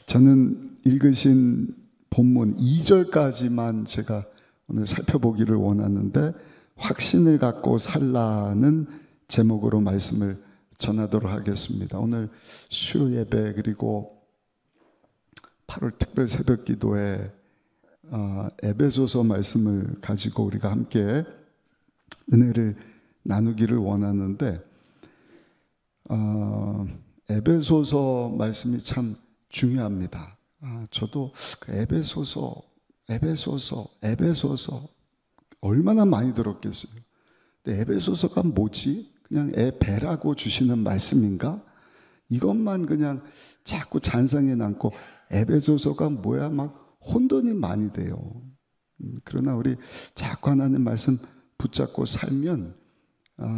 저는 읽으신 본문 2절까지만 제가 오늘 살펴보기를 원하는데, 확신을 갖고 살라는 제목으로 말씀을 전하도록 하겠습니다. 오늘 수요 예배 그리고 8월 특별 새벽 기도에 에베소서 말씀을 가지고 우리가 함께 은혜를 나누기를 원하는데, 에베소서 말씀이 참 중요합니다. 저도 그 에베소서 얼마나 많이 들었겠어요. 근데 에베소서가 뭐지? 그냥 배라고 주시는 말씀인가? 이것만 그냥 자꾸 잔상에 남고 에베소서가 뭐야? 막 혼돈이 많이 돼요. 그러나 우리 자꾸 하나님 말씀 붙잡고 살면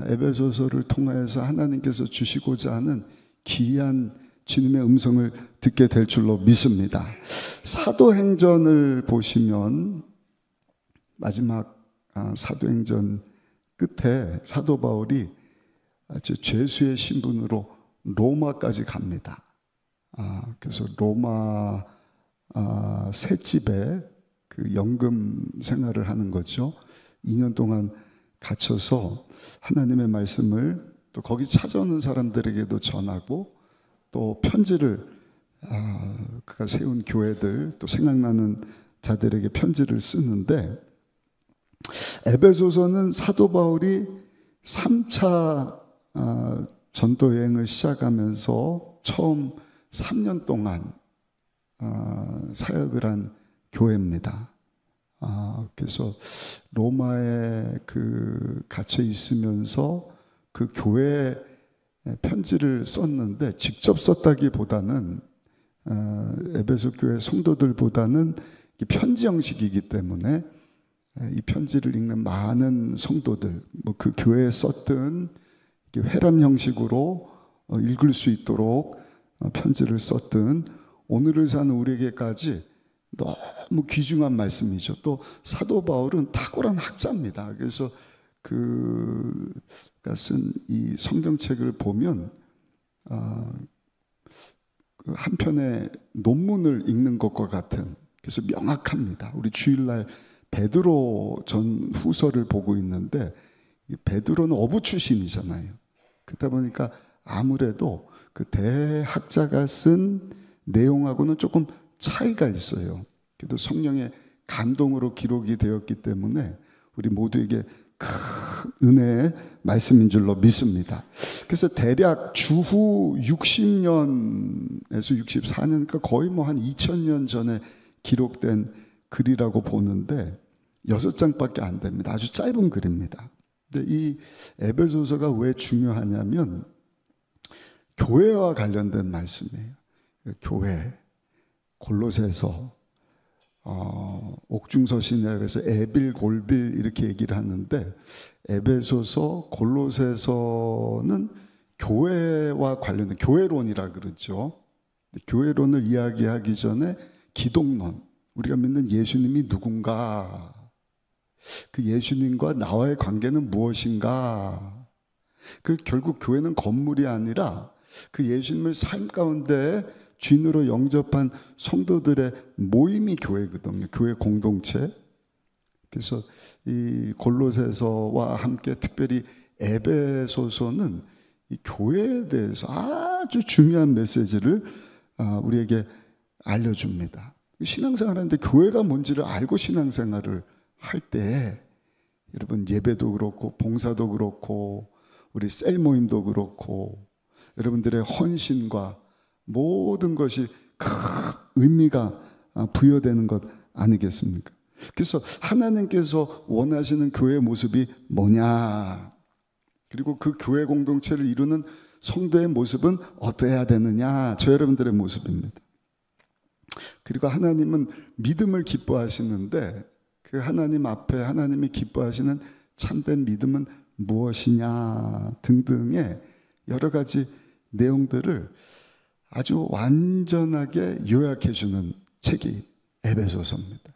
에베소서를 통하여서 하나님께서 주시고자 하는 귀한 주님의 음성을 듣게 될 줄로 믿습니다. 사도행전을 보시면 마지막 사도행전 끝에 사도 바울이 아주 죄수의 신분으로 로마까지 갑니다. 그래서 로마 셋집에 그 연금 생활을 하는 거죠. 2년 동안 갇혀서 하나님의 말씀을 또 거기 찾아오는 사람들에게도 전하고, 또 편지를 그가 세운 교회들, 또 생각나는 자들에게 편지를 쓰는데, 에베소서는 사도 바울이 3차 전도 여행을 시작하면서 처음 3년 동안 사역을 한 교회입니다. 그래서 로마에 갇혀 있으면서 그 교회에 편지를 썼는데, 직접 썼다기보다는 에베소 교회 성도들보다는 편지 형식이기 때문에 이 편지를 읽는 많은 성도들, 그 교회에 썼던 회람 형식으로 읽을 수 있도록 편지를 썼던 오늘을 사는 우리에게까지 너무 귀중한 말씀이죠. 또 사도 바울은 탁월한 학자입니다. 그래서 그가 쓴 이 성경책을 보면 한 편의 논문을 읽는 것과 같은, 그래서 명확합니다. 우리 주일날 베드로 전 후서를 보고 있는데, 베드로는 어부 출신이잖아요. 그러다 보니까 아무래도 그 대학자가 쓴 내용하고는 조금 차이가 있어요. 그래도 성령의 감동으로 기록이 되었기 때문에 우리 모두에게 큰 은혜의 말씀인 줄로 믿습니다. 그래서 대략 주후 60년에서 64년, 그러니까 거의 한 2000년 전에 기록된 글이라고 보는데 6장밖에 안 됩니다. 아주 짧은 글입니다. 근데 이 에베소서가 왜 중요하냐면 교회와 관련된 말씀이에요. 교회, 골로새서, 옥중서신에 그래서 에빌, 골빌 이렇게 얘기를 하는데, 에베소서, 골로새서는 교회와 관련된 교회론이라 그러죠. 교회론을 이야기하기 전에 기독론, 우리가 믿는 예수님이 누군가, 그 예수님과 나와의 관계는 무엇인가, 결국 교회는 건물이 아니라 그 예수님을 삶 가운데 주인으로 영접한 성도들의 모임이 교회거든요. 교회 공동체. 그래서 이 골로새서와 함께 특별히 에베소서는 이 교회에 대해서 아주 중요한 메시지를 우리에게 알려줍니다. 신앙생활하는데 교회가 뭔지를 알고 신앙생활을 할 때, 여러분 예배도 그렇고 봉사도 그렇고 우리 셀 모임도 그렇고 여러분들의 헌신과 모든 것이 큰 의미가 부여되는 것 아니겠습니까? 그래서 하나님께서 원하시는 교회의 모습이 뭐냐, 그리고 그 교회 공동체를 이루는 성도의 모습은 어떠해야 되느냐, 저 여러분들의 모습입니다. 그리고 하나님은 믿음을 기뻐하시는데, 그 하나님 앞에 하나님이 기뻐하시는 참된 믿음은 무엇이냐 등등의 여러 가지 내용들을 아주 완전하게 요약해 주는 책이 에베소서입니다.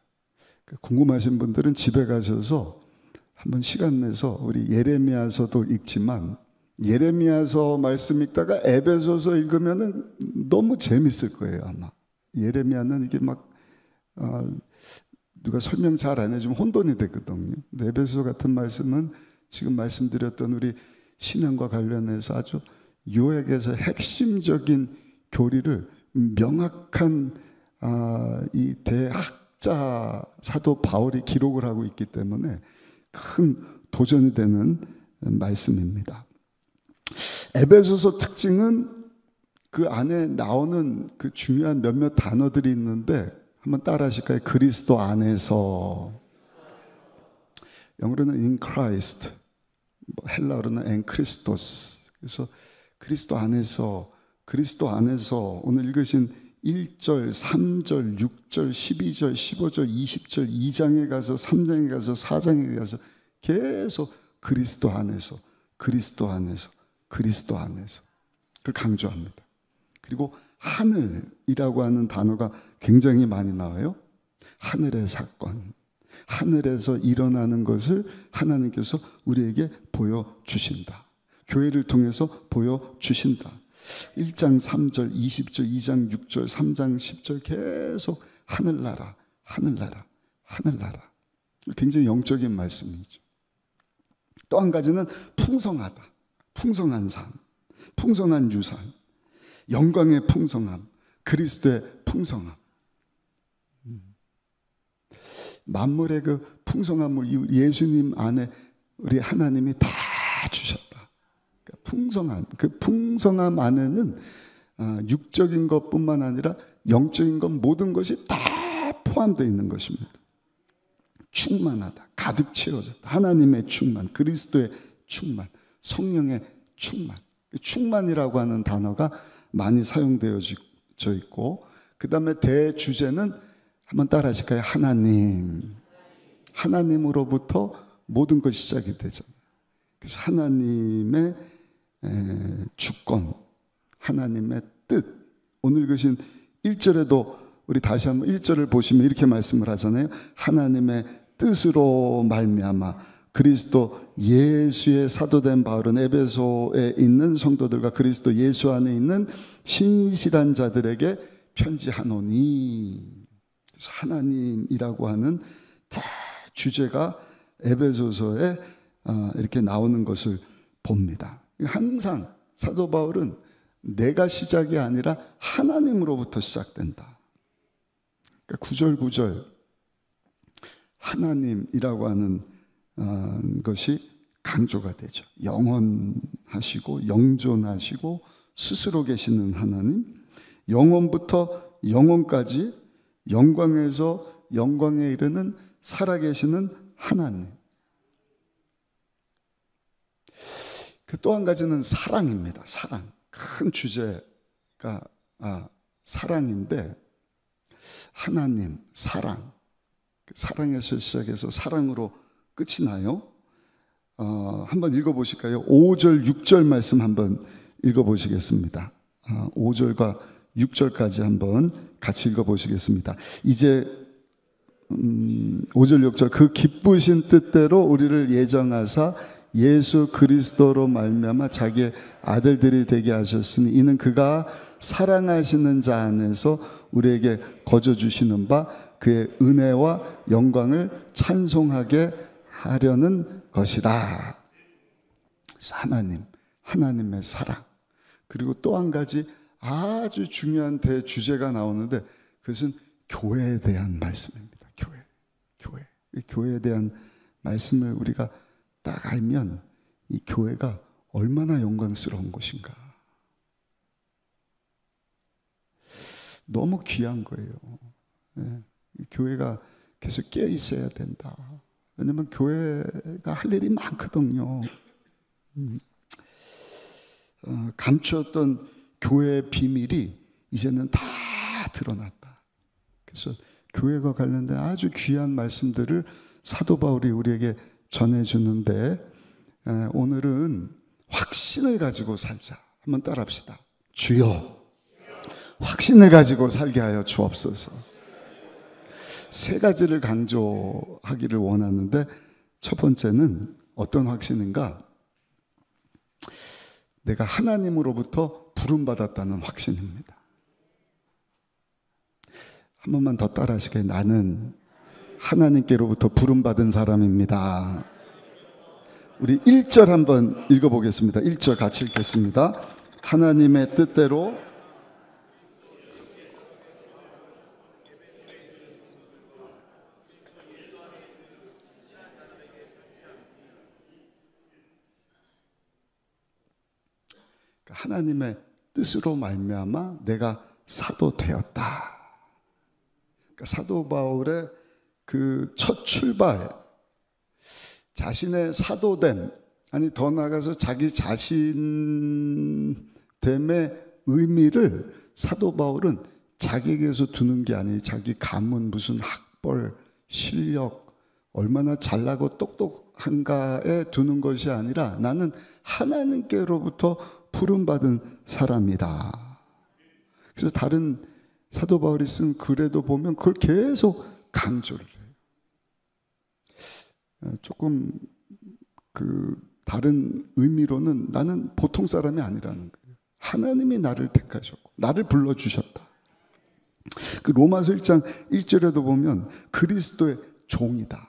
궁금하신 분들은 집에 가셔서 한번 시간 내서 우리 예레미야서도 읽지만, 예레미야서 말씀 읽다가 에베소서 읽으면 너무 재밌을 거예요, 아마. 예레미야는 이게 막 누가 설명 잘 안 해주면 혼돈이 되거든요. 근데 에베소 같은 말씀은 지금 말씀드렸던 우리 신앙과 관련해서 아주 요약해서 핵심적인 교리를 명확한 이 대학자 사도 바울이 기록을 하고 있기 때문에 큰 도전이 되는 말씀입니다. 에베소서 특징은 그 안에 나오는 그 중요한 몇몇 단어들이 있는데 한번 따라 하실까요? 그리스도 안에서, 영어로는 in Christ, 헬라어로는 en Christos. 그래서 그리스도 안에서, 그리스도 안에서 오늘 읽으신 1절, 3절, 6절, 12절, 15절, 20절, 2장에 가서 3장에 가서 4장에 가서 계속 그리스도 안에서, 그리스도 안에서, 그리스도 안에서 그걸 강조합니다. 그리고 하늘이라고 하는 단어가 굉장히 많이 나와요. 하늘의 사건, 하늘에서 일어나는 것을 하나님께서 우리에게 보여주신다. 교회를 통해서 보여주신다. 1장 3절, 20절, 2장 6절, 3장 10절 계속 하늘나라, 하늘나라, 하늘나라. 굉장히 영적인 말씀이죠. 또 한 가지는 풍성하다. 풍성한 삶, 풍성한 유산, 영광의 풍성함, 그리스도의 풍성함. 만물의 그 풍성함을 예수님 안에 우리 하나님이 다 주셨다. 그러니까 풍성한, 그 풍성함 안에는 육적인 것뿐만 아니라 영적인 것 모든 것이 다 포함되어 있는 것입니다. 충만하다, 가득 채워졌다. 하나님의 충만, 그리스도의 충만, 성령의 충만. 충만이라고 하는 단어가 많이 사용되어져 있고, 그 다음에 대주제는 한번 따라 하실까요? 하나님. 하나님으로부터 모든 것이 시작이 되잖아요. 그래서 하나님의 주권, 하나님의 뜻. 오늘 읽으신 1절에도 우리 다시 한번 1절을 보시면 이렇게 말씀을 하잖아요. 하나님의 뜻으로 말미암아 그리스도 예수의 사도된 바울은 에베소에 있는 성도들과 그리스도 예수 안에 있는 신실한 자들에게 편지하노니. 그래서 하나님이라고 하는 주제가 에베소서에 이렇게 나오는 것을 봅니다. 항상 사도 바울은 내가 시작이 아니라 하나님으로부터 시작된다. 그러니까 9절 9절 하나님이라고 하는 것이 강조가 되죠. 영원하시고 영존하시고 스스로 계시는 하나님, 영원부터 영원까지 영광에서 영광에 이르는 살아계시는 하나님. 그 또 한 가지는 사랑입니다. 사랑. 큰 주제가 사랑인데, 하나님, 사랑. 사랑에서 시작해서 사랑으로 끝이 나요. 한번 읽어보실까요? 5절, 6절 말씀 한번 읽어보시겠습니다. 5절과 6절까지 한번 같이 읽어보시겠습니다. 이제 5절, 6절 그 기쁘신 뜻대로 우리를 예정하사 예수 그리스도로 말미암아 자기의 아들들이 되게 하셨으니 이는 그가 사랑하시는 자 안에서 우리에게 거저 주시는 바 그의 은혜와 영광을 찬송하게 하려는 것이라. 하나님, 하나님의 사랑. 그리고 또 한 가지 아주 중요한 대주제가 나오는데 그것은 교회에 대한 말씀입니다. 교회에 대한 말씀을 우리가 딱 알면 이 교회가 얼마나 영광스러운 것인가. 너무 귀한 거예요. 교회가 계속 깨어 있어야 된다. 왜냐하면 교회가 할 일이 많거든요. 감추었던 교회의 비밀이 이제는 다 드러났다. 그래서 교회와 관련된 아주 귀한 말씀들을 사도 바울이 우리에게 전해주는데, 오늘은 확신을 가지고 살자. 한번 따라합시다. 주여, 확신을 가지고 살게 하여 주옵소서. 세 가지를 강조하기를 원하는데, 첫 번째는 어떤 확신인가? 내가 하나님으로부터 부름받았다는 확신입니다. 한 번만 더 따라 하시게. 나는 하나님께로부터 부름받은 사람입니다. 우리 1절 한번 읽어보겠습니다. 1절 같이 읽겠습니다. 하나님의 뜻대로 하나님의 뜻으로 말미암아 내가 사도 되었다. 그러니까 사도 바울의 그 첫 출발, 자신의 사도됨, 아니 더 나아가서 자기 자신됨의 의미를 사도 바울은 자기에게서 두는 게 아니 자기 가문, 무슨 학벌, 실력, 얼마나 잘나고 똑똑한가에 두는 것이 아니라 나는 하나님께로부터 부름받은 사람이다. 그래서 다른 사도 바울이 쓴 글에도 보면 그걸 계속 강조를 해요. 조금 그 다른 의미로는 나는 보통 사람이 아니라는 거예요. 하나님이 나를 택하셨고 나를 불러주셨다. 그 로마서 1장 1절에도 보면 그리스도의 종이다.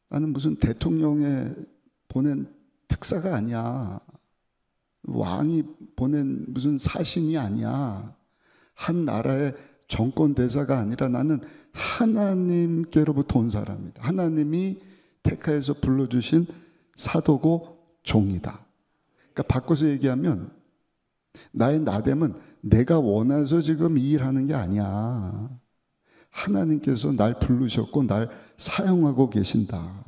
나는 무슨 대통령에 보낸 특사가 아니야. 왕이 보낸 무슨 사신이 아니야. 한 나라의 정권 대사가 아니라 나는 하나님께로부터 온 사람이다. 하나님이 택하여서 불러주신 사도고 종이다. 그러니까 바꿔서 얘기하면 나의 나됨은 내가 원해서 지금 이 일하는 게 아니야. 하나님께서 날 부르셨고 날 사용하고 계신다.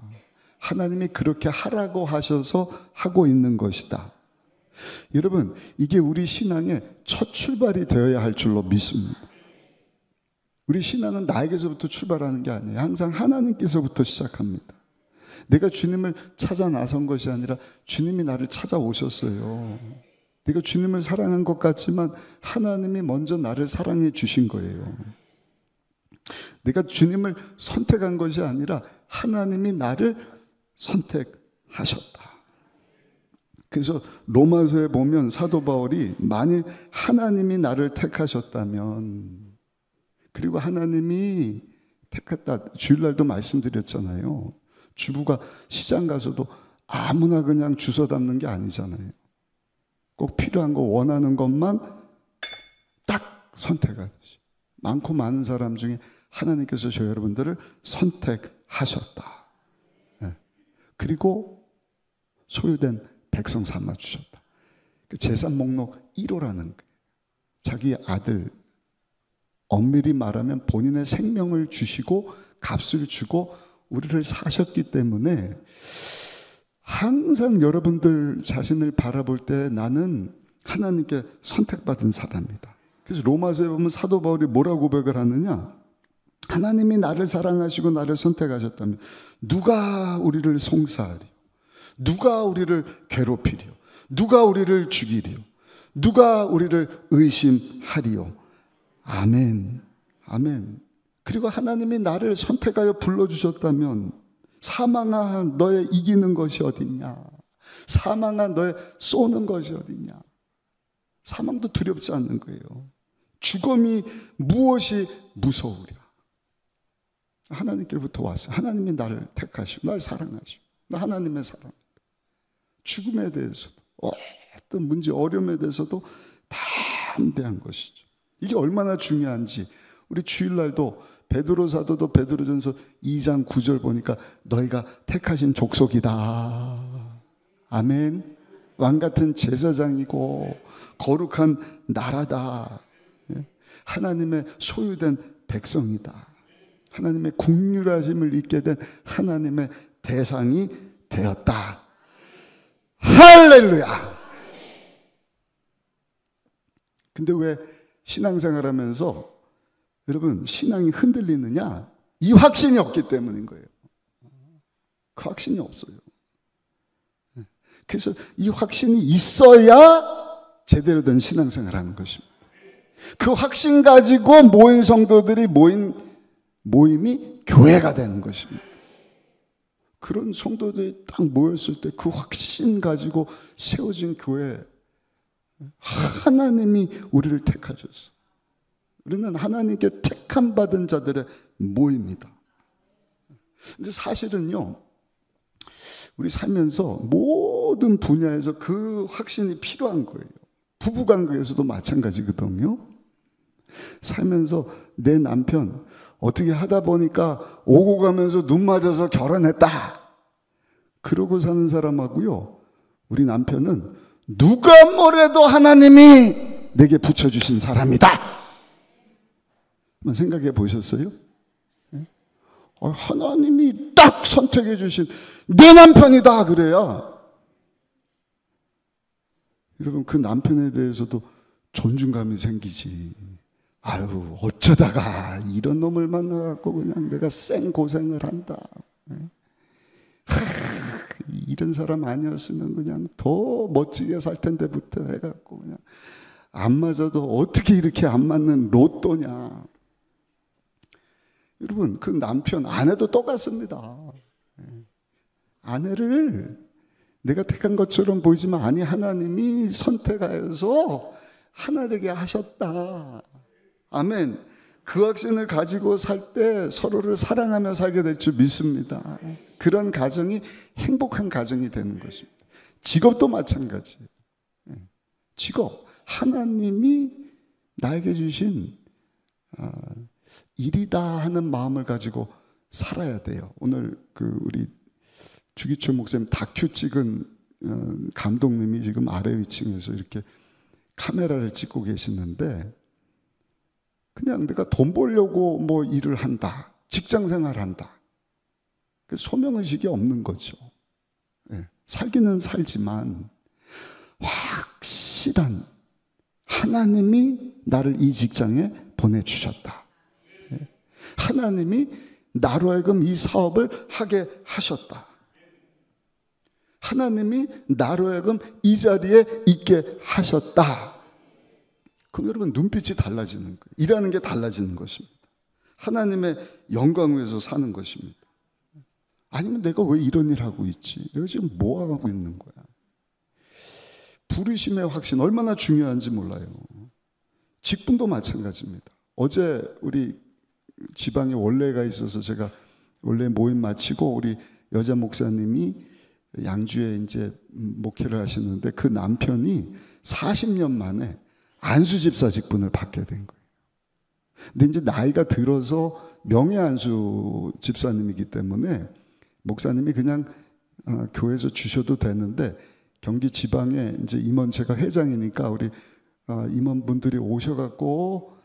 하나님이 그렇게 하라고 하셔서 하고 있는 것이다. 여러분, 이게 우리 신앙의 첫 출발이 되어야 할 줄로 믿습니다. 우리 신앙은 나에게서부터 출발하는 게 아니에요. 항상 하나님께서부터 시작합니다. 내가 주님을 찾아 나선 것이 아니라 주님이 나를 찾아오셨어요. 내가 주님을 사랑한 것 같지만 하나님이 먼저 나를 사랑해 주신 거예요. 내가 주님을 선택한 것이 아니라 하나님이 나를 선택하셨다. 그래서 로마서에 보면 사도 바울이 만일 하나님이 나를 택하셨다면, 그리고 하나님이 택했다, 주일날도 말씀드렸잖아요. 주부가 시장 가서도 아무나 그냥 주워 담는 게 아니잖아요. 꼭 필요한 거, 원하는 것만 딱 선택하듯이 많고 많은 사람 중에 하나님께서 저 여러분들을 선택하셨다. 그리고 소유된 백성 삼아 주셨다. 재산 목록 1호라는 거예요. 자기 아들, 엄밀히 말하면 본인의 생명을 주시고 값을 주고 우리를 사셨기 때문에 항상 여러분들 자신을 바라볼 때 나는 하나님께 선택받은 사람이다. 그래서 로마서에 보면 사도 바울이 뭐라고 고백을 하느냐? 하나님이 나를 사랑하시고 나를 선택하셨다면 누가 우리를 송사하리요? 누가 우리를 괴롭히리요? 누가 우리를 죽이리요? 누가 우리를 의심하리요? 아멘. 아멘. 그리고 하나님이 나를 선택하여 불러주셨다면 사망아 너의 이기는 것이 어딨냐? 사망아 너의 쏘는 것이 어딨냐? 사망도 두렵지 않는 거예요. 죽음이 무엇이 무서우랴? 하나님께로부터 왔어요. 하나님이 나를 택하시고 날 사랑하시고 나 하나님의 사랑. 죽음에 대해서도 어떤 문제, 어려움에 대해서도 담대한 것이죠. 이게 얼마나 중요한지 우리 주일날도 베드로 사도도 베드로전서 2장 9절 보니까 너희가 택하신 족속이다. 아멘. 왕같은 제사장이고 거룩한 나라다. 하나님의 소유된 백성이다. 하나님의 국률하심을 입게 된 하나님의 대상이 되었다. 할렐루야. 근데 왜 신앙생활 하면서 여러분 신앙이 흔들리느냐? 이 확신이 없기 때문인 거예요. 그 확신이 없어요. 그래서 이 확신이 있어야 제대로 된 신앙생활 하는 것입니다. 그 확신 가지고 모인 성도들이 모임이 교회가 되는 것입니다. 그런 성도들이 딱 모였을 때 그 확신 가지고 세워진 교회, 하나님이 우리를 택하셨어. 우리는 하나님께 택함 받은 자들의 모임이다. 근데 사실은요, 우리 살면서 모든 분야에서 그 확신이 필요한 거예요. 부부관계에서도 마찬가지거든요. 살면서 내 남편 어떻게 하다 보니까 오고 가면서 눈 맞아서 결혼했다. 그러고 사는 사람하고요, 우리 남편은 누가 뭐래도 하나님이 내게 붙여주신 사람이다. 한번 생각해 보셨어요? 하나님이 딱 선택해 주신 내 남편이다 그래야 여러분 그 남편에 대해서도 존중감이 생기지. 아유 어쩌다가 이런 놈을 만나갖고 그냥 내가 생고생을 한다. 이런 사람 아니었으면 그냥 더 멋지게 살 텐데부터 해갖고 그냥 안 맞아도 어떻게 이렇게 안 맞는 로또냐. 여러분 그 남편 아내도 똑같습니다. 아내를 내가 택한 것처럼 보이지만 아니 하나님이 선택하여서 하나 되게 하셨다. 아멘. 그 확신을 가지고 살 때 서로를 사랑하며 살게 될 줄 믿습니다. 그런 가정이 행복한 가정이 되는 것입니다. 직업도 마찬가지. 직업 하나님이 나에게 주신 일이다 하는 마음을 가지고 살아야 돼요. 오늘 우리 주기철 목사님 다큐 찍은 감독님이 지금 아래 위층에서 이렇게 카메라를 찍고 계시는데 그냥 내가 돈 벌려고 뭐 일을 한다, 직장 생활한다. 소명의식이 없는 거죠. 살기는 살지만 확실한 하나님이 나를 이 직장에 보내주셨다. 하나님이 나로 하여금 이 사업을 하게 하셨다. 하나님이 나로 하여금 이 자리에 있게 하셨다. 그럼 여러분 눈빛이 달라지는 거예요. 일하는 게 달라지는 것입니다. 하나님의 영광 위에서 사는 것입니다. 아니면 내가 왜 이런 일 하고 있지? 내가 지금 뭐 하고 있는 거야? 부르심의 확신 얼마나 중요한지 몰라요. 직분도 마찬가지입니다. 어제 우리 지방에 원래가 있어서 제가 원래 모임 마치고 우리 여자 목사님이 양주에 이제 목회를 하시는데 그 남편이 40년 만에 안수 집사 직분을 받게 된 거예요. 근데 이제 나이가 들어서 명예 안수 집사님이기 때문에 목사님이 그냥 교회에서 주셔도 되는데 경기 지방에 이제 임원체가 회장이니까 우리 임원분들이 오셔갖고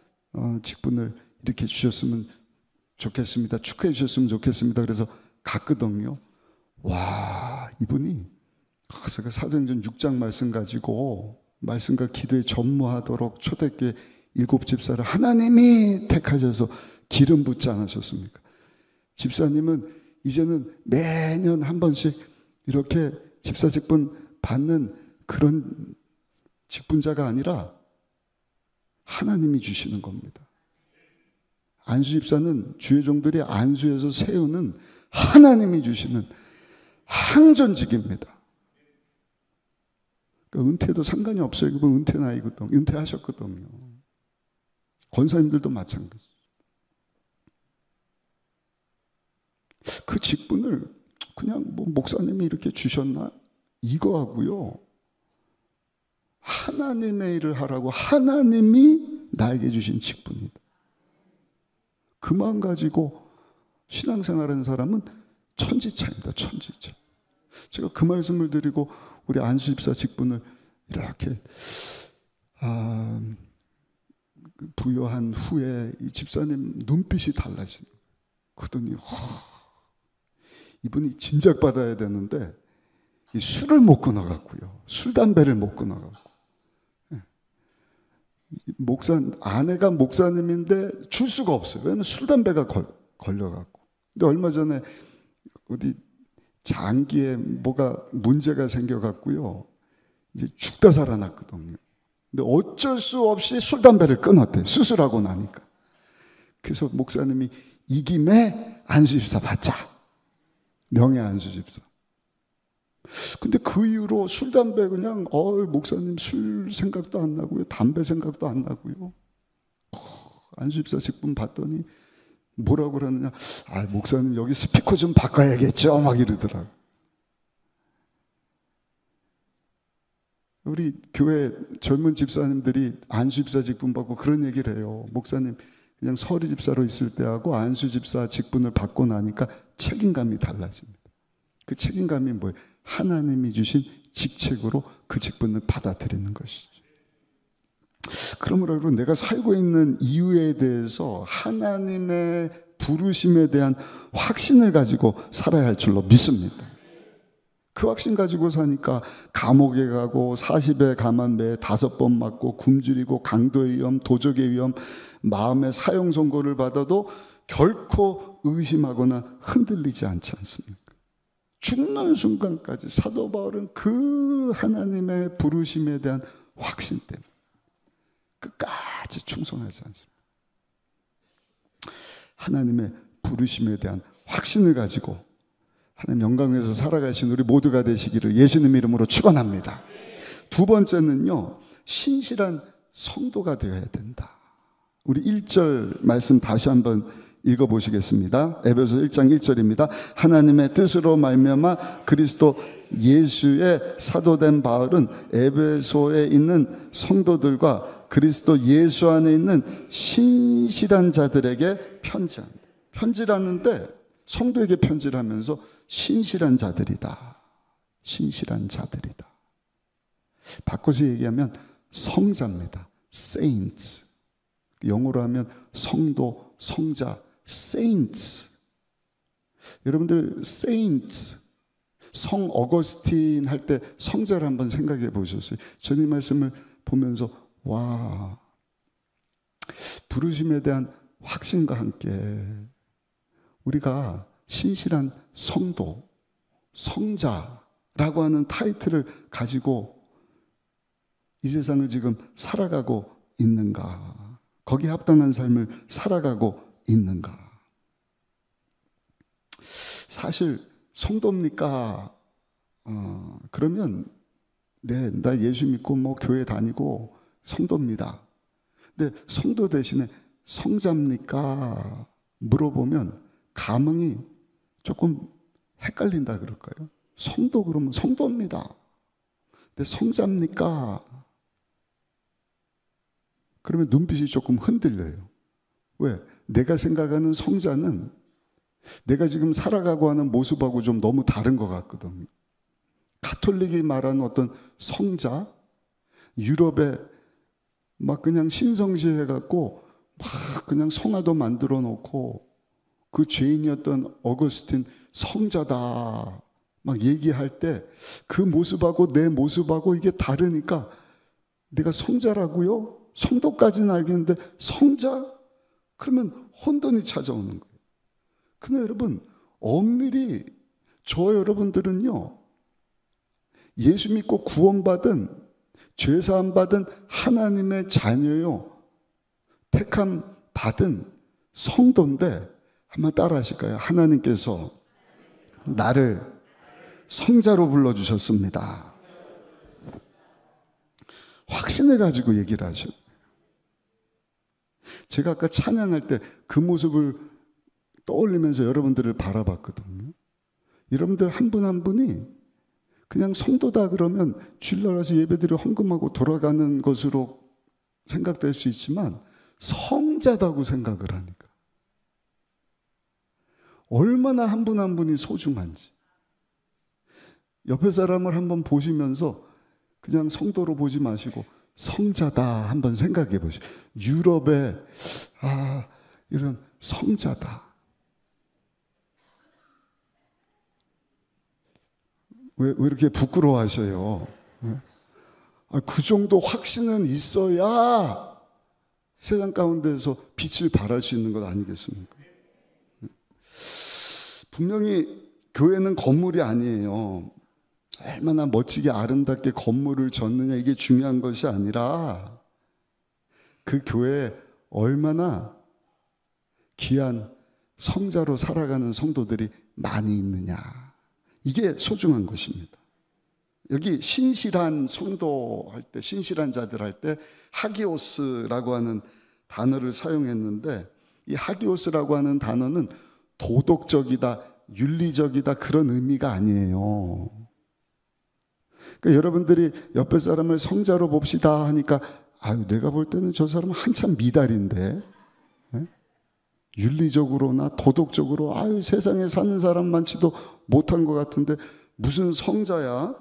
직분을 이렇게 주셨으면 좋겠습니다. 축하해 주셨으면 좋겠습니다. 그래서 갔거든요. 와, 이분이 제가 사도행전 6장 말씀 가지고 말씀과 기도에 전무하도록 초대교회 7집사를 하나님이 택하셔서 기름 붓지 않으셨습니까? 집사님은 이제는 매년 한 번씩 이렇게 집사 직분 받는 그런 직분자가 아니라 하나님이 주시는 겁니다. 안수 집사는 주의 종들이 안수에서 세우는 하나님이 주시는 항전직입니다. 그러니까 은퇴도 상관이 없어요. 그분 은퇴 나이거든요. 은퇴하셨거든요. 권사님들도 마찬가지. 그 직분을 그냥 뭐 목사님이 이렇게 주셨나? 이거 하고요. 하나님의 일을 하라고 하나님이 나에게 주신 직분이다. 그 마음 가지고 신앙생활하는 사람은 천지차입니다. 천지차. 제가 그 말씀을 드리고 우리 안수 집사 직분을 이렇게 부여한 후에 이 집사님 눈빛이 달라지는 거예요. 그러더니 이분이 진작 받아야 되는데 이 술을 못 끊어갖고요. 술 담배를 못 끊어갖고 아내가 목사님인데 줄 수가 없어요. 왜냐하면 술 담배가 걸려갖고. 근데 얼마 전에 어디 장기에 뭐가 문제가 생겨갖고요. 이제 죽다 살아났거든요. 근데 어쩔 수 없이 술 담배를 끊었대요. 수술하고 나니까. 그래서 목사님이 이 김에 안수집사 받자. 명예 안수집사. 근데 그 이후로 술 담배 그냥 목사님 술 생각도 안 나고요. 담배 생각도 안 나고요. 안수 집사 직분 받더니 뭐라고 그러느냐, 목사님 여기 스피커 좀 바꿔야겠죠, 막 이러더라고. 우리 교회 젊은 집사님들이 안수 집사 직분 받고 그런 얘기를 해요. 목사님 그냥 서리 집사로 있을 때하고 안수 집사 직분을 받고 나니까 책임감이 달라집니다. 그 책임감이 뭐예요? 하나님이 주신 직책으로 그 직분을 받아들이는 것이죠. 그러므로 내가 살고 있는 이유에 대해서 하나님의 부르심에 대한 확신을 가지고 살아야 할 줄로 믿습니다. 그 확신 가지고 사니까 감옥에 가고 40에 감한 매 5번 맞고 굶주리고 강도의 위험, 도적의 위험, 마음의 사형 선고를 받아도 결코 의심하거나 흔들리지 않지 않습니까? 죽는 순간까지 사도 바울은 그 하나님의 부르심에 대한 확신 때문에 끝까지 충성하지 않습니다. 하나님의 부르심에 대한 확신을 가지고 하나님 영광에서 살아가신 우리 모두가 되시기를 예수님 이름으로 축원합니다. 두 번째는요, 신실한 성도가 되어야 된다. 우리 1절 말씀 다시 한번 읽어보시겠습니다. 에베소 1장 1절입니다. 하나님의 뜻으로 말미암아 그리스도 예수의 사도된 바울은 에베소에 있는 성도들과 그리스도 예수 안에 있는 신실한 자들에게 편지한다. 편지라는데 성도에게 편지를 하면서 신실한 자들이다. 신실한 자들이다. 바꿔서 얘기하면 성자입니다. saints. 영어로 하면 성도, 성자, saints. 여러분들 saints, 성 어거스틴 할 때 성자를 한번 생각해 보셨어요? 저는 이 말씀을 보면서 와, 부르심에 대한 확신과 함께 우리가 신실한 성도, 성자라고 하는 타이틀을 가지고 이 세상을 지금 살아가고 있는가? 거기에 합당한 삶을 살아가고 있는가? 사실 성도입니까? 그러면 네, 나 예수 믿고 뭐 교회 다니고 성도입니다. 근데 성도 대신에 성자입니까? 물어보면 감흥이 조금 헷갈린다 그럴까요? 성도 그러면 성도입니다. 근데 성자입니까? 그러면 눈빛이 조금 흔들려요. 왜? 내가 생각하는 성자는 내가 지금 살아가고 하는 모습하고 좀 너무 다른 것 같거든요. 가톨릭이 말하는 어떤 성자, 유럽에 막 그냥 신성시 해갖고 막 그냥 성화도 만들어 놓고 그 죄인이었던 어거스틴 성자다 막 얘기할 때 그 모습하고 내 모습하고 이게 다르니까 내가 성자라고요? 성도까지는 알겠는데 성자? 그러면 혼돈이 찾아오는 거예요. 근데 여러분 엄밀히 저 여러분들은요, 예수 믿고 구원받은 죄사함 받은 하나님의 자녀요, 택함 받은 성도인데 한번 따라 하실까요? 하나님께서 나를 성자로 불러주셨습니다. 확신을 가지고 얘기를 하셔. 제가 아까 찬양할 때 그 모습을 떠올리면서 여러분들을 바라봤거든요. 여러분들 한 분 한 분이 그냥 성도다 그러면 주일날 와서 예배드리고 헌금하고 돌아가는 것으로 생각될 수 있지만 성자다고 생각을 하니까 얼마나 한 분 한 분이 소중한지 옆에 사람을 한번 보시면서 그냥 성도로 보지 마시고 성자다 한번 생각해 보시오. 유럽에 이런 성자다. 왜 이렇게 부끄러워하셔요? 그 정도 확신은 있어야 세상 가운데서 빛을 발할 수 있는 것 아니겠습니까? 분명히 교회는 건물이 아니에요. 얼마나 멋지게 아름답게 건물을 졌느냐 이게 중요한 것이 아니라 그 교회에 얼마나 귀한 성자로 살아가는 성도들이 많이 있느냐, 이게 소중한 것입니다. 여기 신실한 성도 할 때, 신실한 자들 할 때 하기오스라고 하는 단어를 사용했는데 이 하기오스라고 하는 단어는 도덕적이다, 윤리적이다 그런 의미가 아니에요. 그러니까 여러분들이 옆에 사람을 성자로 봅시다 하니까 아유 내가 볼 때는 저 사람은 한참 미달인데 윤리적으로나 도덕적으로 아유 세상에 사는 사람 많지도 못한 것 같은데 무슨 성자야?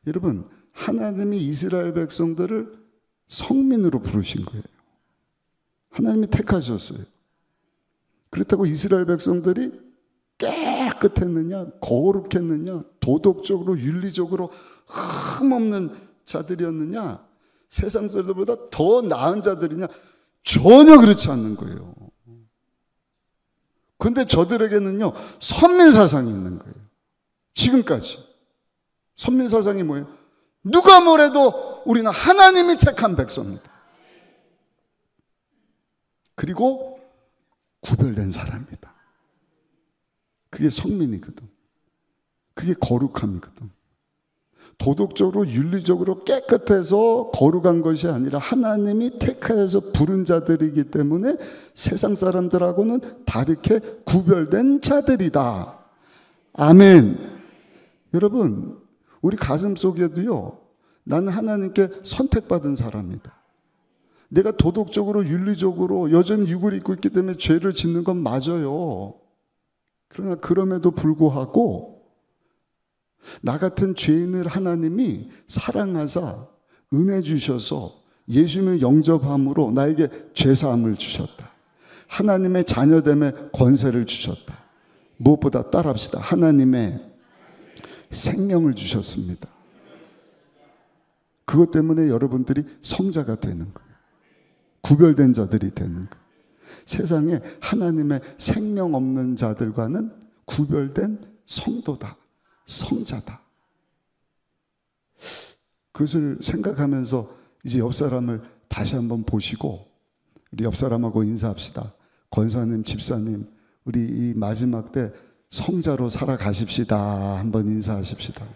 여러분 하나님이 이스라엘 백성들을 성민으로 부르신 거예요. 하나님이 택하셨어요. 그렇다고 이스라엘 백성들이 깨끗했느냐, 거룩했느냐, 도덕적으로, 윤리적으로 흠없는 자들이었느냐, 세상 사람들보다 더 나은 자들이냐, 전혀 그렇지 않는 거예요. 근데 저들에게는요, 선민사상이 있는 거예요. 지금까지. 선민사상이 뭐예요? 누가 뭐래도 우리는 하나님이 택한 백성입니다. 그리고 구별된 사람이다. 그게 성민이거든. 그게 거룩함이거든. 도덕적으로 윤리적으로 깨끗해서 거룩한 것이 아니라 하나님이 택하여서 부른 자들이기 때문에 세상 사람들하고는 다르게 구별된 자들이다. 아멘. 여러분 우리 가슴 속에도요 나는 하나님께 선택받은 사람이다. 내가 도덕적으로 윤리적으로 여전히 육을 입고 있기 때문에 죄를 짓는 건 맞아요. 그러나 그럼에도 불구하고 나 같은 죄인을 하나님이 사랑하사 은혜 주셔서 예수님을 영접함으로 나에게 죄사함을 주셨다. 하나님의 자녀됨의 권세를 주셨다. 무엇보다 따라합시다. 하나님의 생명을 주셨습니다. 그것 때문에 여러분들이 성자가 되는 거예요. 구별된 자들이 되는 거예요. 세상에 하나님의 생명 없는 자들과는 구별된 성도다. 성자다. 그것을 생각하면서 이제 옆 사람을 다시 한번 보시고 우리 옆 사람하고 인사합시다. 권사님, 집사님, 우리 이 마지막 때 성자로 살아가십시다. 한번 인사하십시다.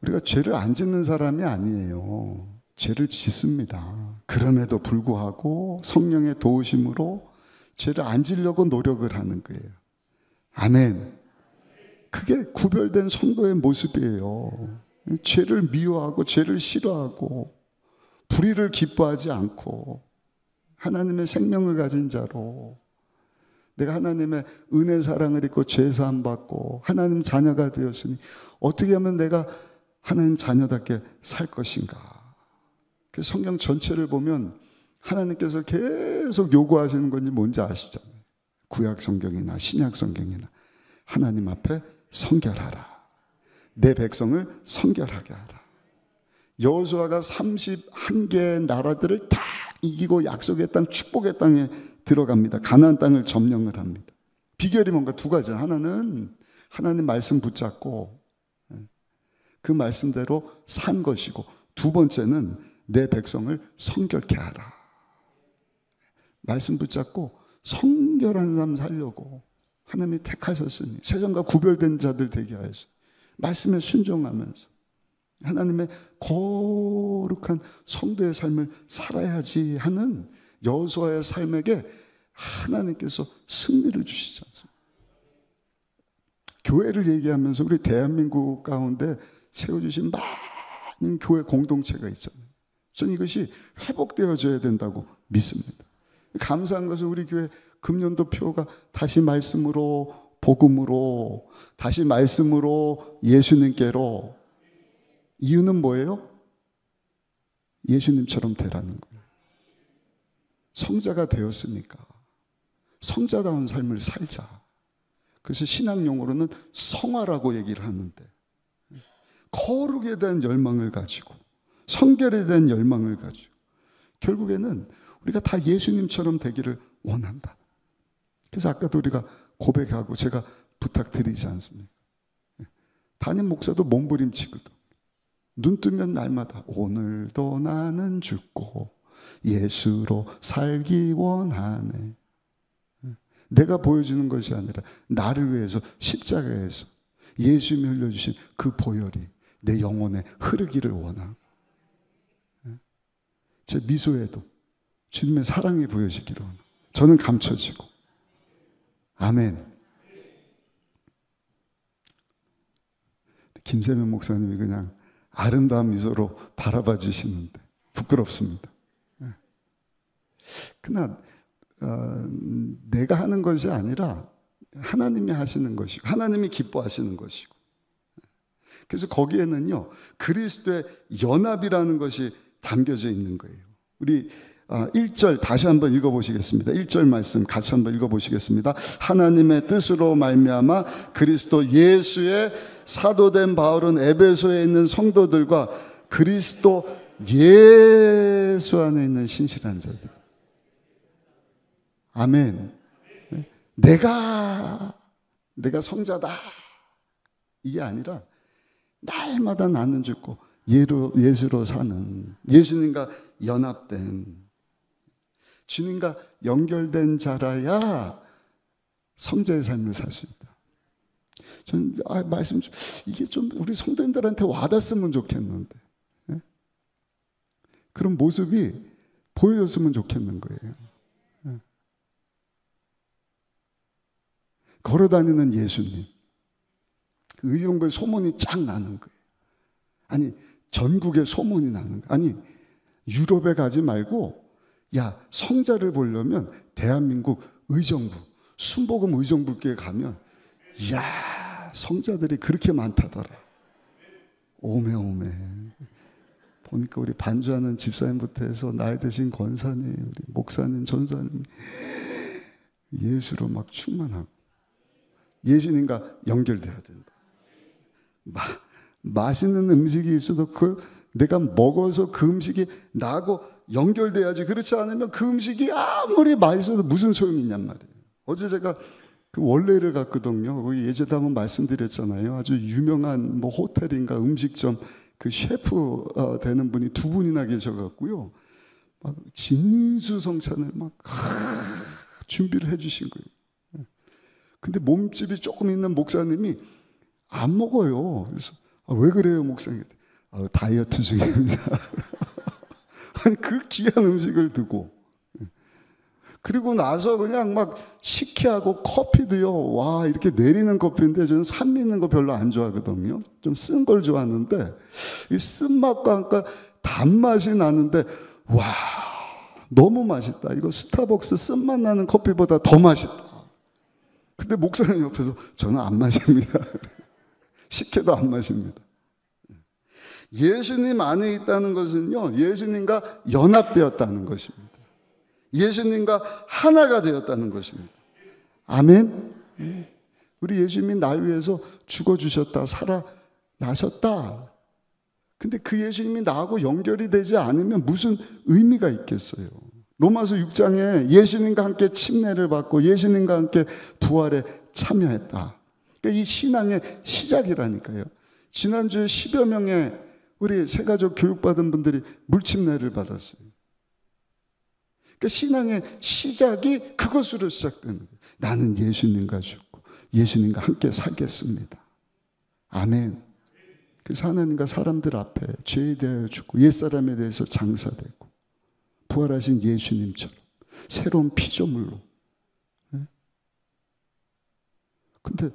우리가 죄를 안 짓는 사람이 아니에요. 죄를 짓습니다. 그럼에도 불구하고 성령의 도우심으로 죄를 안 지려고 노력을 하는 거예요. 아멘. 그게 구별된 성도의 모습이에요. 죄를 미워하고 죄를 싫어하고 불의를 기뻐하지 않고 하나님의 생명을 가진 자로 내가 하나님의 은혜 사랑을 입고 죄사함 받고 하나님 자녀가 되었으니 어떻게 하면 내가 하나님 자녀답게 살 것인가. 그 성경 전체를 보면 하나님께서 계속 요구하시는 건지 뭔지 아시잖아요. 구약 성경이나 신약 성경이나 하나님 앞에 성결하라. 내 백성을 성결하게 하라. 여호수아가 31개의 나라들을 다 이기고 약속의 땅, 축복의 땅에 들어갑니다. 가나안 땅을 점령을 합니다. 비결이 뭔가 두 가지. 하나는 하나님 말씀 붙잡고 그 말씀대로 산 것이고, 두 번째는 내 백성을 성결케 하라. 말씀 붙잡고 성결한 삶 살려고 하나님이 택하셨으니 세상과 구별된 자들 되게 하여서 말씀에 순종하면서 하나님의 거룩한 성도의 삶을 살아야지 하는 여호수아의 삶에게 하나님께서 승리를 주시지 않습니까? 교회를 얘기하면서 우리 대한민국 가운데 세워주신 많은 교회 공동체가 있잖아요. 저는 이것이 회복되어져야 된다고 믿습니다. 감사한 것은 우리 교회 금년도 표가 다시 말씀으로, 복음으로, 다시 말씀으로, 예수님께로. 이유는 뭐예요? 예수님처럼 되라는 거예요. 성자가 되었으니까 성자다운 삶을 살자. 그래서 신학 용어로는 성화라고 얘기를 하는데, 거룩에 대한 열망을 가지고 성결에 대한 열망을 가지고 결국에는 우리가 다 예수님처럼 되기를 원한다. 그래서 아까도 우리가 고백하고 제가 부탁드리지 않습니까? 담임 목사도 몸부림치거든. 눈 뜨면 날마다 오늘도 나는 죽고 예수로 살기 원하네. 내가 보여주는 것이 아니라 나를 위해서 십자가에서 예수님이 흘려주신 그 보혈이 내 영혼에 흐르기를 원하고, 제 미소에도 주님의 사랑이 보여지기를 원하고, 저는 감춰지고. 아멘. 김세면 목사님이 그냥 아름다운 미소로 바라봐 주시는데 부끄럽습니다. 그러나 내가 하는 것이 아니라 하나님이 하시는 것이고, 하나님이 기뻐하시는 것이고, 그래서 거기에는요 그리스도의 연합이라는 것이 담겨져 있는 거예요. 우리 1절 다시 한번 읽어보시겠습니다. 1절 말씀 같이 한번 읽어보시겠습니다. 하나님의 뜻으로 말미암아 그리스도 예수의 사도된 바울은 에베소에 있는 성도들과 그리스도 예수 안에 있는 신실한 자들. 아멘. 내가 성자다 이게 아니라 날마다 나는 죽고 예수로 사는, 예수님과 연합된, 주님과 연결된 자라야 성자의 삶을 살 수 있다. 저는 말씀 이게 좀 우리 성도님들한테 와닿았으면 좋겠는데, 그런 모습이 보여줬으면 좋겠는 거예요. 걸어다니는 예수님, 의정부에 소문이 쫙 나는 거예요. 아니 전국에 소문이 나는 거예요. 아니 유럽에 가지 말고, 야 성자를 보려면 대한민국 의정부, 순복음 의정부교회 가면, 이야 성자들이 그렇게 많다더라. 오메 보니까 우리 반주하는 집사님부터 해서 나이 드신 권사님, 우리 목사님, 전사님 예수로 막 충만하고 예수님과 연결돼야 된다. 맛있는 음식이 있어도 그걸 내가 먹어서 그 음식이 나하고 연결돼야지. 그렇지 않으면 그 음식이 아무리 맛있어도 무슨 소용이 있냔 말이에요. 어제 제가 그 원래를 갔거든요. 거기 예전에 한번 말씀드렸잖아요. 아주 유명한 뭐 호텔인가 음식점 그 셰프 되는 분이 두 분이나 계셔갖고요. 막 진수성찬을 막 준비를 해주신 거예요. 근데 몸집이 조금 있는 목사님이 안 먹어요. 그래서 왜 그래요, 목사님? 다이어트 중입니다. 아니 그 귀한 음식을 두고, 그리고 나서 그냥 막 식혜하고 커피도요, 와 이렇게 내리는 커피인데 저는 산미 있는 거 별로 안 좋아하거든요. 좀 쓴 걸 좋아하는데 이 쓴맛과 함께 단맛이 나는데 와 너무 맛있다. 이거 스타벅스 쓴맛 나는 커피보다 더 맛있다. 근데 목사님 옆에서 저는 안 마십니다. 식혜도 안 마십니다. 예수님 안에 있다는 것은요, 예수님과 연합되었다는 것입니다. 예수님과 하나가 되었다는 것입니다. 아멘. 우리 예수님이 날 위해서 죽어주셨다, 살아나셨다. 근데 그 예수님이 나하고 연결이 되지 않으면 무슨 의미가 있겠어요? 로마서 6장에 예수님과 함께 침례를 받고 예수님과 함께 부활에 참여했다. 그러니까 이 신앙의 시작이라니까요. 지난주에 10여 명의 우리 새가족 교육받은 분들이 물침례를 받았어요. 그러니까 신앙의 시작이 그것으로 시작되는 거예요. 나는 예수님과 죽고 예수님과 함께 살겠습니다. 아멘. 그래서 하나님과 사람들 앞에 죄에 대하여 죽고 옛사람에 대해서 장사되고 부활하신 예수님처럼 새로운 피조물로. 근데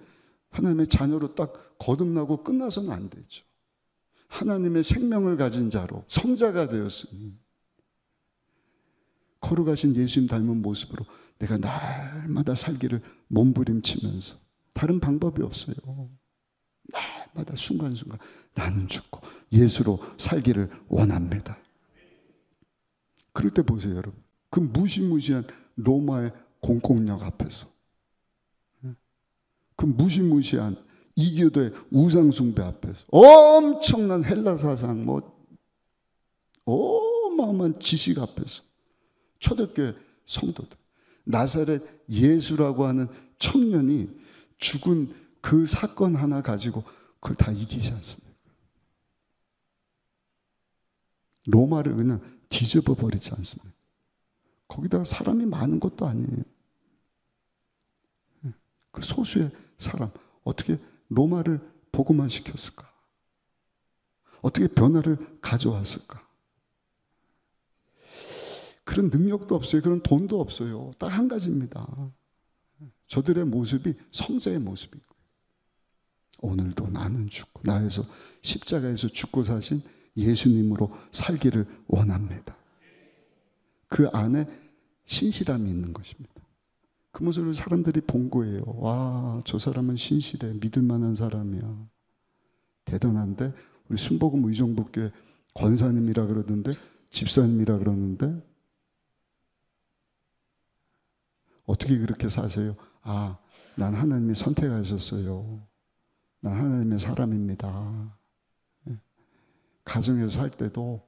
하나님의 자녀로 딱 거듭나고 끝나서는 안 되죠. 하나님의 생명을 가진 자로 성자가 되었으니 거룩하신 예수님 닮은 모습으로 내가 날마다 살기를 몸부림치면서, 다른 방법이 없어요. 날마다 순간순간 나는 죽고 예수로 살기를 원합니다. 그럴 때 보세요, 여러분. 그 무시무시한 로마의 공공력 앞에서, 그 무시무시한 이교도의 우상숭배 앞에서, 엄청난 헬라 사상, 어마어마한 지식 앞에서 초대교회 성도들, 나사렛 예수라고 하는 청년이 죽은 그 사건 하나 가지고 그걸 다 이기지 않습니다. 로마를 그냥 뒤집어 버리지 않습니다. 거기다가 사람이 많은 것도 아니에요. 그 소수의 사람 어떻게 로마를 복음화 시켰을까? 어떻게 변화를 가져왔을까? 그런 능력도 없어요. 그런 돈도 없어요. 딱 한 가지입니다. 저들의 모습이 성자의 모습이고, 오늘도 나는 죽고 나에서 십자가에서 죽고 사신 예수님으로 살기를 원합니다. 그 안에 신실함이 있는 것입니다. 그 모습을 사람들이 본 거예요. 와, 저 사람은 신실해. 믿을 만한 사람이야. 대단한데? 우리 순복음 의정부교회 권사님이라 그러던데, 집사님이라 그러는데, 어떻게 그렇게 사세요? 아, 난 하나님이 선택하셨어요. 난 하나님의 사람입니다. 가정에서 살 때도,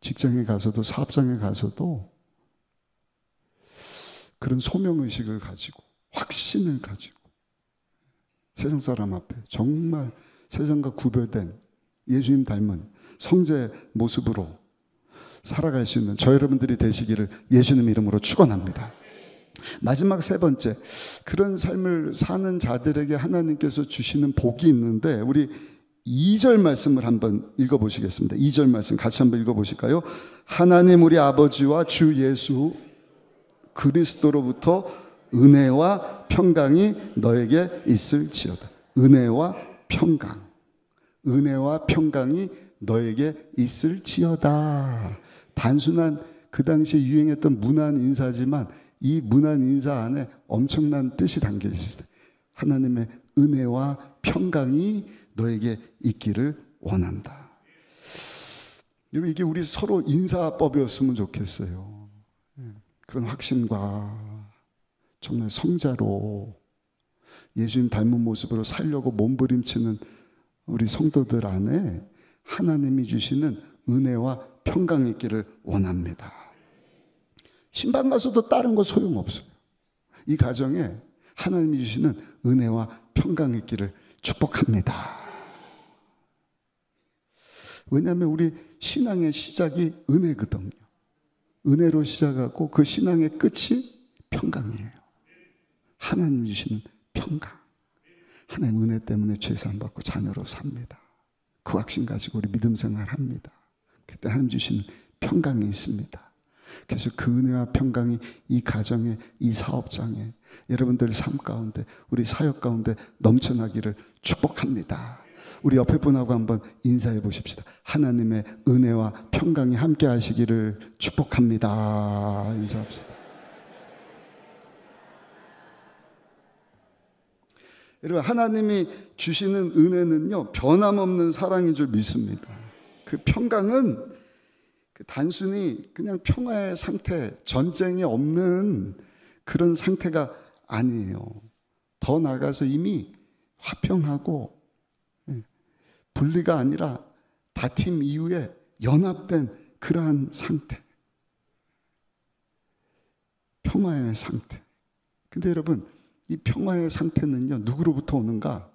직장에 가서도, 사업장에 가서도 그런 소명의식을 가지고, 확신을 가지고, 세상 사람 앞에 정말 세상과 구별된 예수님 닮은 성자의 모습으로 살아갈 수 있는 저 여러분들이 되시기를 예수님 이름으로 축원합니다. 마지막 세 번째, 그런 삶을 사는 자들에게 하나님께서 주시는 복이 있는데, 우리 2절 말씀을 한번 읽어보시겠습니다. 2절 말씀 같이 한번 읽어보실까요? 하나님 우리 아버지와 주 예수 그리스도로부터 은혜와 평강이 너에게 있을지어다. 은혜와 평강, 은혜와 평강이 너에게 있을지어다. 단순한 그 당시에 유행했던 문안 인사지만 이 문안 인사 안에 엄청난 뜻이 담겨 있어요. 하나님의 은혜와 평강이 너에게 있기를 원한다. 여러분, 이게 우리 서로 인사법이었으면 좋겠어요. 그런 확신과 정말 성자로 예수님 닮은 모습으로 살려고 몸부림치는 우리 성도들 안에 하나님이 주시는 은혜와 평강이 있기를 원합니다. 신방 가서도 다른 거 소용없어요. 이 가정에 하나님이 주시는 은혜와 평강이 있기를 축복합니다. 왜냐하면 우리 신앙의 시작이 은혜거든요. 은혜로 시작하고 그 신앙의 끝이 평강이에요. 하나님 주시는 평강. 하나님 은혜 때문에 죄사함 받고 자녀로 삽니다. 그 확신 가지고 우리 믿음 생활합니다. 그때 하나님 주시는 평강이 있습니다. 그래서 그 은혜와 평강이 이 가정에, 이 사업장에, 여러분들 삶 가운데, 우리 사역 가운데 넘쳐나기를 축복합니다. 우리 옆에 분하고 한번 인사해 보십시다. 하나님의 은혜와 평강이 함께 하시기를 축복합니다. 인사합시다. 여러분, 하나님이 주시는 은혜는요, 변함없는 사랑인 줄 믿습니다. 그 평강은 단순히 그냥 평화의 상태, 전쟁이 없는 그런 상태가 아니에요. 더 나아가서 이미 화평하고 분리가 아니라 다툼 이후에 연합된 그러한 상태. 평화의 상태. 근데 여러분, 이 평화의 상태는요, 누구로부터 오는가?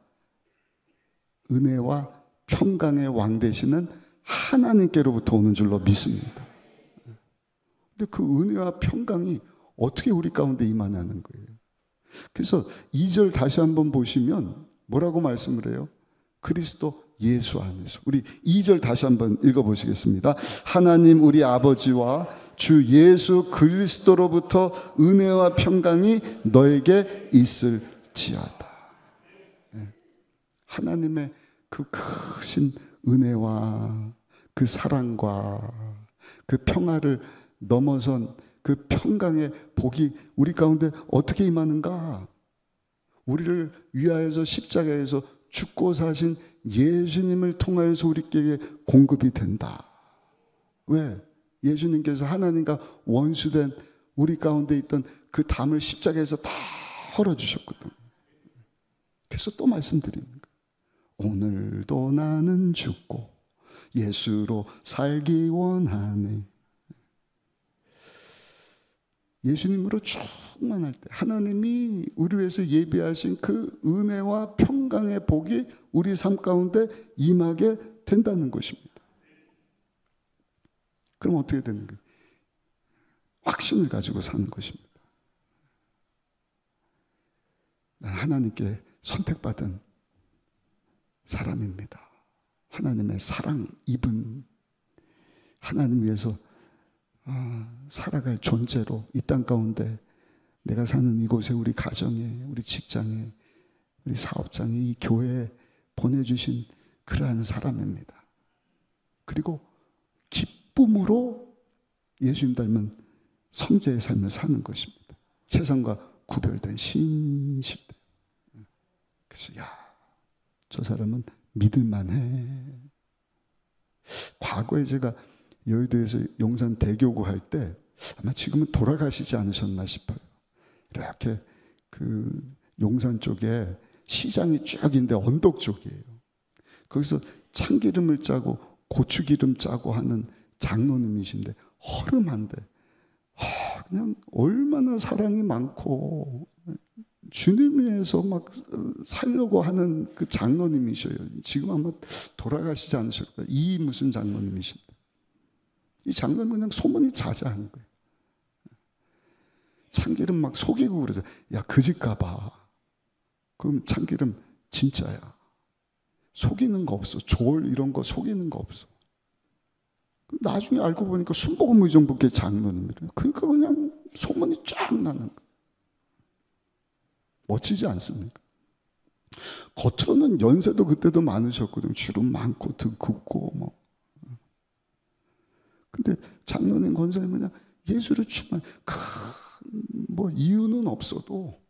은혜와 평강의 왕 되시는 하나님께로부터 오는 줄로 믿습니다. 근데 그 은혜와 평강이 어떻게 우리 가운데 임하냐는 거예요. 그래서 2절 다시 한번 보시면 뭐라고 말씀을 해요? 그리스도 예수 안에서. 우리 2절 다시 한번 읽어보시겠습니다. 하나님 우리 아버지와 주 예수 그리스도로부터 은혜와 평강이 너에게 있을지어다. 하나님의 그 크신 은혜와 그 사랑과 그 평화를 넘어선 그 평강의 복이 우리 가운데 어떻게 임하는가? 우리를 위하여서 십자가에서 죽고 사신 예수님을 통하여서 우리에게 공급이 된다. 왜? 예수님께서 하나님과 원수된 우리 가운데 있던 그 담을 십자가에서 다 헐어주셨거든. 그래서 또 말씀드리는 거예요. 오늘도 나는 죽고 예수로 살기 원하네. 예수님으로 충만할 때 하나님이 우리 위해서 예비하신 그 은혜와 평강의 복이 우리 삶 가운데 임하게 된다는 것입니다. 그럼 어떻게 되는 거예요? 확신을 가지고 사는 것입니다. 난 하나님께 선택받은 사람입니다. 하나님의 사랑 입은 하나님 위해서 살아갈 존재로 이 땅 가운데 내가 사는 이곳에 우리 가정에 우리 직장에 우리 사업장에 이 교회에 보내주신 그러한 사람입니다. 그리고 기쁨으로 예수님 닮은 성제의 삶을 사는 것입니다. 세상과 구별된 신실대. 그래서 저 사람은 믿을만해. 과거에 제가 여의도에서 용산 대교구 할 때 아마 지금은 돌아가시지 않으셨나 싶어요. 이렇게 그 용산 쪽에 시장이 쭉 있는데 언덕 쪽이에요. 거기서 참기름을 짜고 고추기름 짜고 하는 장로님이신데 허름한데 그냥 얼마나 사랑이 많고 주님 위해서 막 살려고 하는 그 장로님이셔요. 지금 아마 돌아가시지 않으실 거예요. 이 무슨 장로님이신데 이 장로님은 그냥 소문이 자자한 거예요. 참기름 막 속이고 그러죠. 야, 그 집 가봐. 그럼 참기름 진짜야. 속이는 거 없어. 졸 이런 거 속이는 거 없어. 나중에 알고 보니까 순복음의정부교 장로님이래요. 그러니까 그냥 소문이 쫙 나는 거예요. 멋지지 않습니까? 겉으로는 연세도 그때도 많으셨거든요. 주름 많고 등 굽고 뭐. 근데 장로님 권사님은 그냥 예수를 충만 뭐 이유는 없어도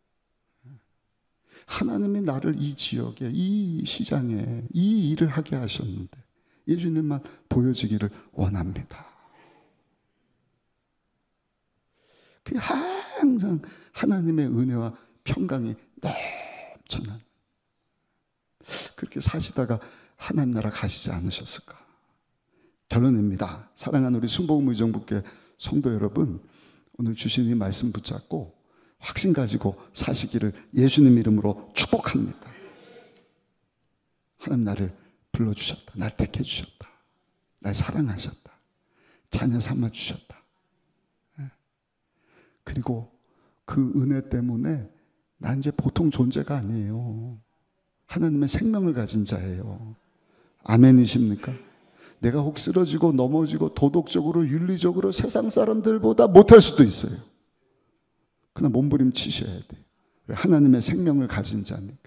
하나님이 나를 이 지역에 이 시장에 이 일을 하게 하셨는데 예수님만 보여지기를 원합니다. 그 항상 하나님의 은혜와 평강이 넘쳐난 그렇게 사시다가 하나님 나라 가시지 않으셨을까? 결론입니다. 사랑하는 우리 순복음의정부교회 성도 여러분, 오늘 주신 이 말씀 붙잡고 확신 가지고 사시기를 예수님 이름으로 축복합니다. 하나님 나를 불러주셨다. 날 택해주셨다. 날 사랑하셨다. 자녀 삼아주셨다. 그리고 그 은혜 때문에 난 이제 보통 존재가 아니에요. 하나님의 생명을 가진 자예요. 아멘이십니까? 내가 혹 쓰러지고 넘어지고 도덕적으로 윤리적으로 세상 사람들보다 못할 수도 있어요. 그러나 몸부림치셔야 돼요. 하나님의 생명을 가진 자니까.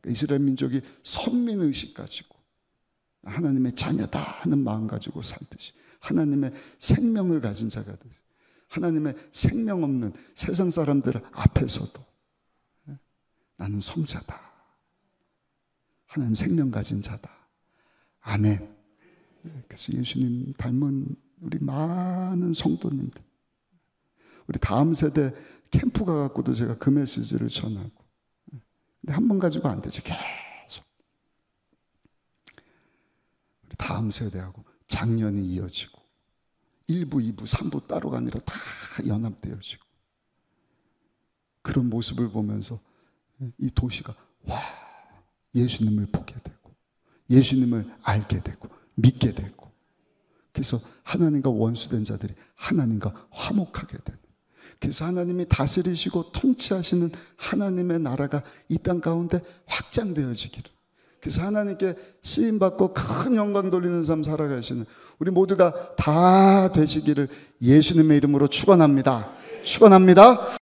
이스라엘 민족이 선민의식 가지고 하나님의 자녀다 하는 마음 가지고 살듯이 하나님의 생명을 가진 자가 되듯이 하나님의 생명 없는 세상 사람들 앞에서도 나는 성자다. 하나님 생명 가진 자다. 아멘. 그래서 예수님 닮은 우리 많은 성도님들, 우리 다음 세대 캠프 가갖고도 제가 그 메시지를 전하고, 근데 한 번 가지고 안 되죠. 계속 우리 다음 세대하고 장년이 이어지고 1부, 2부, 3부 따로가 아니라 다 연합되어지고 그런 모습을 보면서 이 도시가 예수님을 보게 되고 예수님을 알게 되고 믿게 되고 그래서 하나님과 원수된 자들이 하나님과 화목하게 되는 그래서 하나님이 다스리시고 통치하시는 하나님의 나라가 이 땅 가운데 확장되어지기를 그래서 하나님께 쓰임받고 큰 영광 돌리는 삶 살아가시는 우리 모두가 다 되시기를 예수님의 이름으로 축원합니다. 축원합니다.